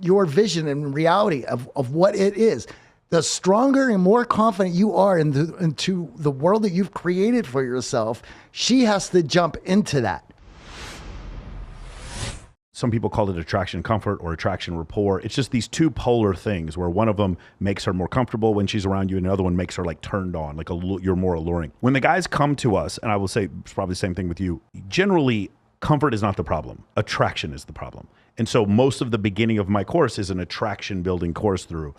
your vision and reality of what it is. The stronger and more confident you are into the world that you've created for yourself, she has to jump into that. Some people call it attraction comfort or attraction rapport. It's just these two polar things where one of them makes her more comfortable when she's around you and another one makes her like turned on, like you're more alluring. When the guys come to us, and I will say it's probably the same thing with you, generally comfort is not the problem. Attraction is the problem. And so most of the beginning of my course is an attraction building course through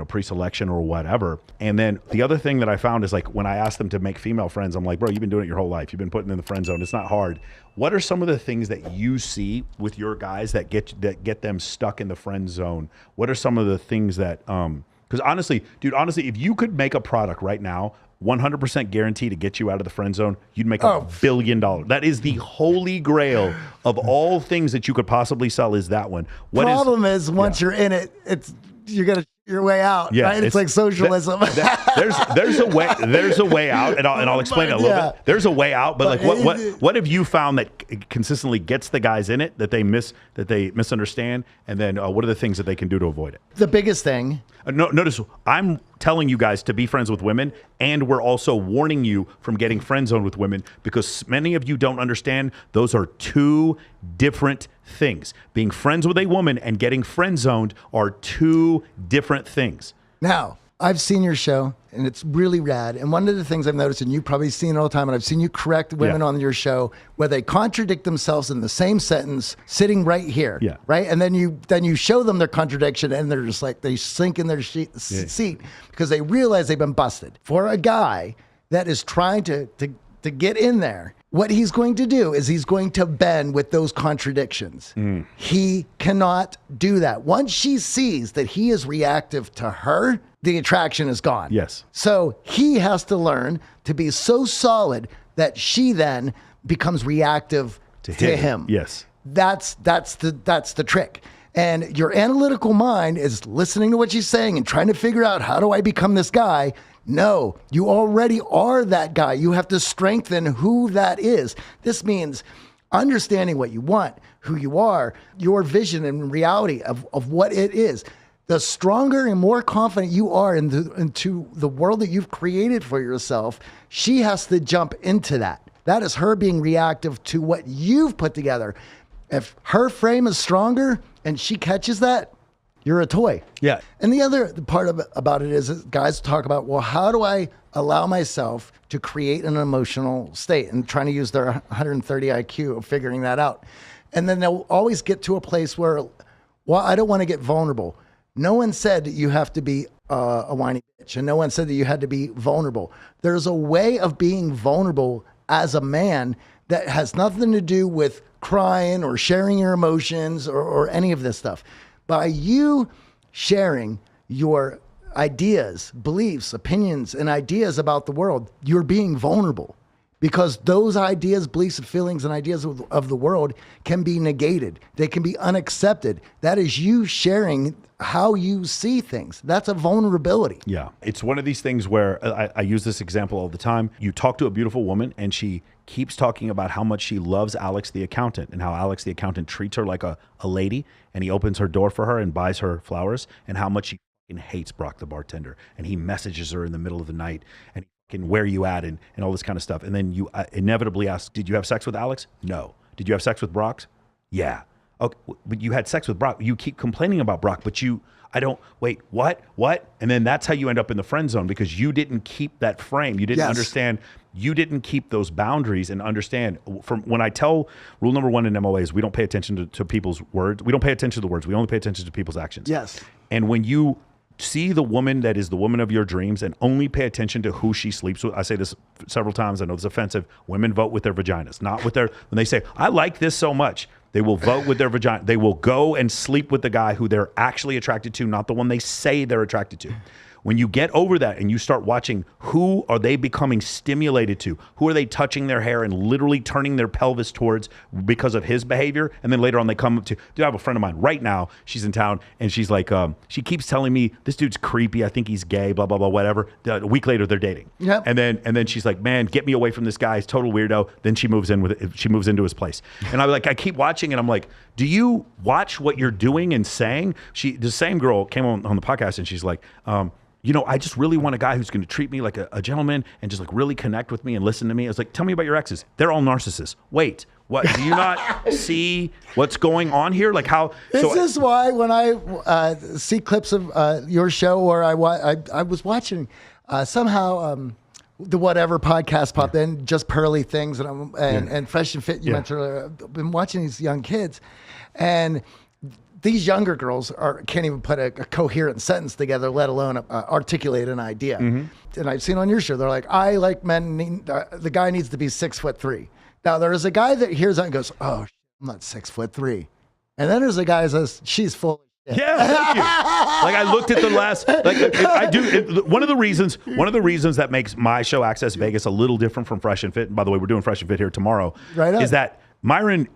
pre-selection or whatever. And then the other thing that I found is like when I ask them to make female friends, I'm like, bro, you've been doing it your whole life. You've been putting in the friend zone. It's not hard. What are some of the things that you see with your guys that get them stuck in the friend zone? What are some of the things that, because honestly, if you could make a product right now, 100% guarantee to get you out of the friend zone, you'd make $1 billion. That is the holy grail of all things that you could possibly sell is that one. Problem is once you're in it, you're going to your way out, right? It's like socialism. There's a way out, and I'll explain it a little bit. There's a way out, but like what have you found that consistently gets the guys in it that they misunderstand, and then what are the things that they can do to avoid it? The biggest thing. Notice I'm telling you guys to be friends with women, and we're also warning you from getting friend zoned with women because many of you don't understand those are two different things. Being friends with a woman and getting friend zoned are two different things. Now, I've seen your show, and it's really rad. And one of the things I've noticed, and you've probably seen it all the time, and I've seen you correct women on your show where they contradict themselves in the same sentence, sitting right here, right? And then you show them their contradiction, and they're just like, they sink in their seat because they realize they've been busted. For a guy that is trying to get in there, what he's going to do is he's going to bend with those contradictions. He cannot do that. Once she sees that he is reactive to her, the attraction is gone. Yes. So he has to learn to be so solid that she then becomes reactive to him. Yes. That's the trick. And your analytical mind is listening to what she's saying and trying to figure out, how do I become this guy? No, you already are that guy. You have to strengthen who that is. This means understanding what you want, who you are, your vision and reality of what it is. The stronger and more confident you are into the world that you've created for yourself, she has to jump into that. That is her being reactive to what you've put together. If her frame is stronger and she catches that, you're a toy. Yeah. And the other part about it is guys talk about, well, how do I allow myself to create an emotional state, and trying to use their 130 IQ of figuring that out. And then they'll always get to a place where, well, I don't want to get vulnerable. No one said that you have to be a whiny bitch, and no one said that you had to be vulnerable. There's a way of being vulnerable as a man that has nothing to do with crying or sharing your emotions or any of this stuff. By you sharing your ideas, beliefs, opinions, and ideas about the world, you're being vulnerable, because those ideas, beliefs, feelings, and ideas of the world can be negated. They can be unaccepted. That is you sharing how you see things. That's a vulnerability. Yeah. It's one of these things where I use this example all the time. You talk to a beautiful woman and she keeps talking about how much she loves Alex the accountant and how Alex the accountant treats her like a lady, and he opens her door for her and buys her flowers, and how much she fucking hates Brock the bartender, and he messages her in the middle of the night and where you at and all this kind of stuff. And then you inevitably ask, did you have sex with Alex? No. Did you have sex with Brock? Yeah. Okay, but you had sex with Brock. You keep complaining about Brock, but what? And then that's how you end up in the friend zone, because you didn't keep that frame. You didn't understand. You didn't keep those boundaries and understand. From when I tell, rule number one in MOA is we don't pay attention to people's words. We don't pay attention to the words. We only pay attention to people's actions. Yes. And when you see the woman that is the woman of your dreams and only pay attention to who she sleeps with. I say this several times. I know it's offensive. Women vote with their vaginas, not with their, when they say, I like this so much, they will vote with their vagina. They will go and sleep with the guy who they're actually attracted to, not the one they say they're attracted to. when you get over that and you start watching who are they becoming stimulated to, who are they touching their hair and literally turning their pelvis towards because of his behavior, and then later on they come up to, dude, I have a friend of mine right now, she's in town, and she's like, she keeps telling me, this dude's creepy, I think he's gay, blah, blah, blah, whatever. A week later, they're dating. Yep. And then she's like, man, get me away from this guy, he's a total weirdo. Then she moves into his place. And I keep watching, and I'm like, do you watch what you're doing and saying? The same girl came on the podcast, and she's like, I just really want a guy who's going to treat me like a gentleman and just like really connect with me and listen to me. I was like, tell me about your exes. They're all narcissists. Wait, what? Do you not see what's going on here? Like how? This is why when I see clips of your show, or I was watching somehow the whatever podcast popped in, just pearly things, and Fresh and Fit. You mentioned earlier. I've been watching these young kids, and these younger girls can't even put a coherent sentence together, let alone articulate an idea. Mm-hmm. And I've seen on your show, they're like, I like men, the guy needs to be 6'3". Now there is a guy that hears that and goes, oh, I'm not 6'3". And then there's a guy that says, she's full of shit. Yeah, thank you. Like I looked at the last, one of the reasons that makes my show Access Vegas a little different from Fresh and Fit, and by the way, we're doing Fresh and Fit here tomorrow, is that Myron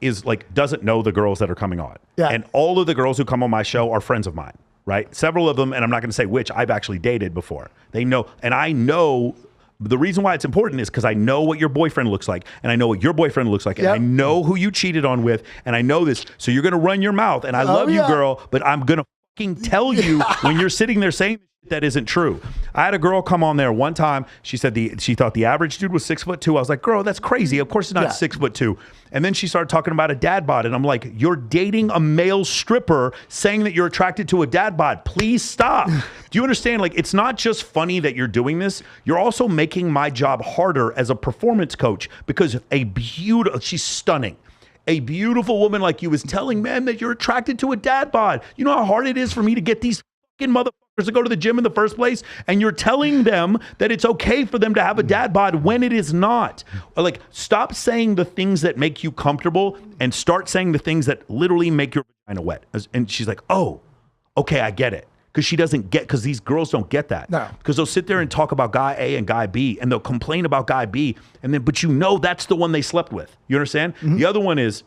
doesn't know the girls that are coming on. Yeah. And all of the girls who come on my show are friends of mine, right? Several of them, and I'm not going to say which, I've actually dated before. They know, and I know the reason why it's important is because I know what your boyfriend looks like, and I know what your boyfriend looks like, and I know who you cheated on with, and I know this. So you're going to run your mouth, and I love you, girl, but I'm going to fucking tell you when you're sitting there saying that isn't true. I had a girl come on there one time. She said she thought the average dude was 6'2". I was like, girl, that's crazy. Of course it's not 6'2". And then she started talking about a dad bod. And I'm like, you're dating a male stripper saying that you're attracted to a dad bod. Please stop. Do you understand? Like, it's not just funny that you're doing this. You're also making my job harder as a performance coach because she's stunning. A beautiful woman like you is telling men that you're attracted to a dad bod. You know how hard it is for me to get these fucking motherfuckers to go to the gym in the first place, and you're telling them that it's okay for them to have a dad bod when it is not. Like, stop saying the things that make you comfortable and start saying the things that literally make your vagina wet. And she's like, oh, okay, I get it. Because these girls don't get that. No. Because they'll sit there and talk about guy A and guy B, and they'll complain about guy B, but that's the one they slept with. You understand? Mm-hmm. The other one is,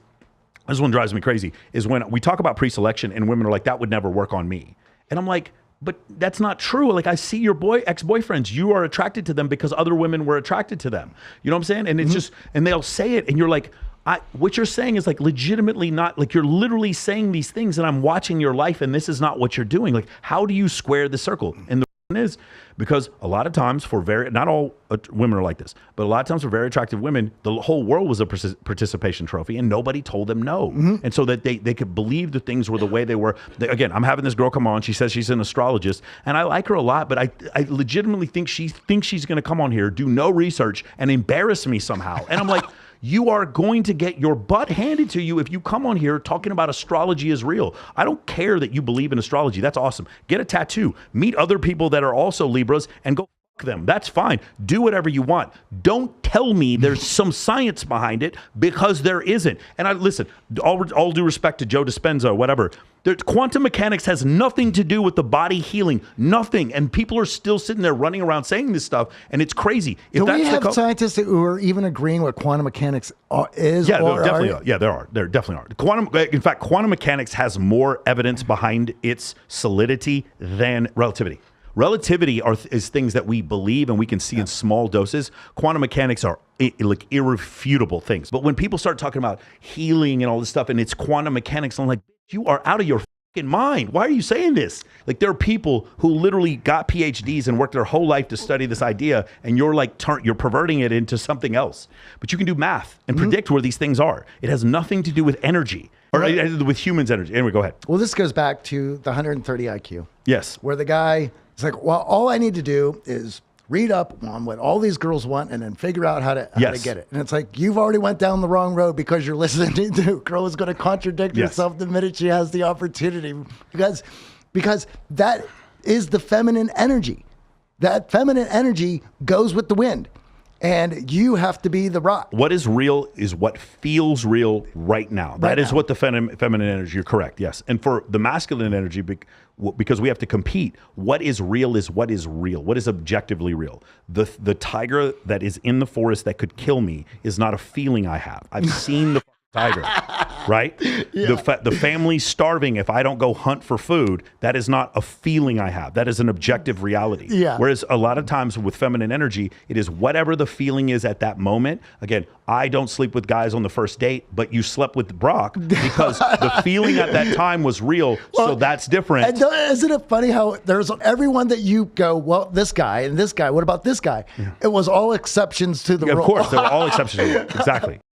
this one drives me crazy, is when we talk about pre-selection and women are like, that would never work on me. And I'm like, but that's not true. Like, I see your ex-boyfriends. You are attracted to them because other women were attracted to them. You know what I'm saying? And it's just, and they'll say it, and you're like, what you're saying is like legitimately not, like you're literally saying these things, and I'm watching your life, and this is not what you're doing. Like, how do you square the circle? And the reason is because a lot of times not all women are like this, but a lot of times for very attractive women, the whole world was a participation trophy, and nobody told them no. Mm-hmm. And so that they could believe that things were the way they were. Again, I'm having this girl come on. She says she's an astrologist, and I like her a lot, but I legitimately think she thinks she's going to come on here, do no research, and embarrass me somehow. And I'm like, you are going to get your butt handed to you if you come on here talking about astrology is real. I don't care that you believe in astrology. That's awesome. Get a tattoo. Meet other people that are also Libras and go fuck them. That's fine. Do whatever you want. Don't tell me there's some science behind it, because there isn't. And listen, all due respect to Joe Dispenza, whatever. Quantum mechanics has nothing to do with the body healing. Nothing. And people are still sitting there running around saying this stuff, and it's crazy. Do we have scientists who are even agreeing what quantum mechanics is? Yeah, there definitely are. Yeah, there are. There definitely are. In fact, quantum mechanics has more evidence behind its solidity than relativity. Relativity is things that we believe and we can see in small doses. Quantum mechanics are like irrefutable things. But when people start talking about healing and all this stuff, and it's quantum mechanics, I'm like, you are out of your fucking mind. Why are you saying this? Like, there are people who literally got PhDs and worked their whole life to study this idea, and you're like, you're perverting it into something else. But you can do math and predict where these things are. It has nothing to do with energy or with humans' energy. Anyway, go ahead. Well, this goes back to the 130 IQ. Yes. Where the guy is like, well, all I need to do is read up on what all these girls want and then figure out how to get it. And it's like, you've already went down the wrong road because you're listening to a girl who's going to contradict herself the minute she has the opportunity. Because that is the feminine energy. That feminine energy goes with the wind. And you have to be the rock. What is real is what feels real right now. That is what the feminine energy, you're correct, yes. And for the masculine energy, because we have to compete, what is real is what is real. What is objectively real? The tiger that is in the forest that could kill me is not a feeling I have. I've seen the tiger, right? Yeah. The family's starving if I don't go hunt for food. That is not a feeling I have. That is an objective reality. Yeah. Whereas a lot of times with feminine energy, it is whatever the feeling is at that moment. Again, I don't sleep with guys on the first date, but you slept with Brock because the feeling at that time was real. So that's different. And isn't it funny how there's everyone that you go, well, this guy and this guy, what about this guy? Yeah. It was all exceptions to the rule. Of course, they're all exceptions to the rule. Exactly.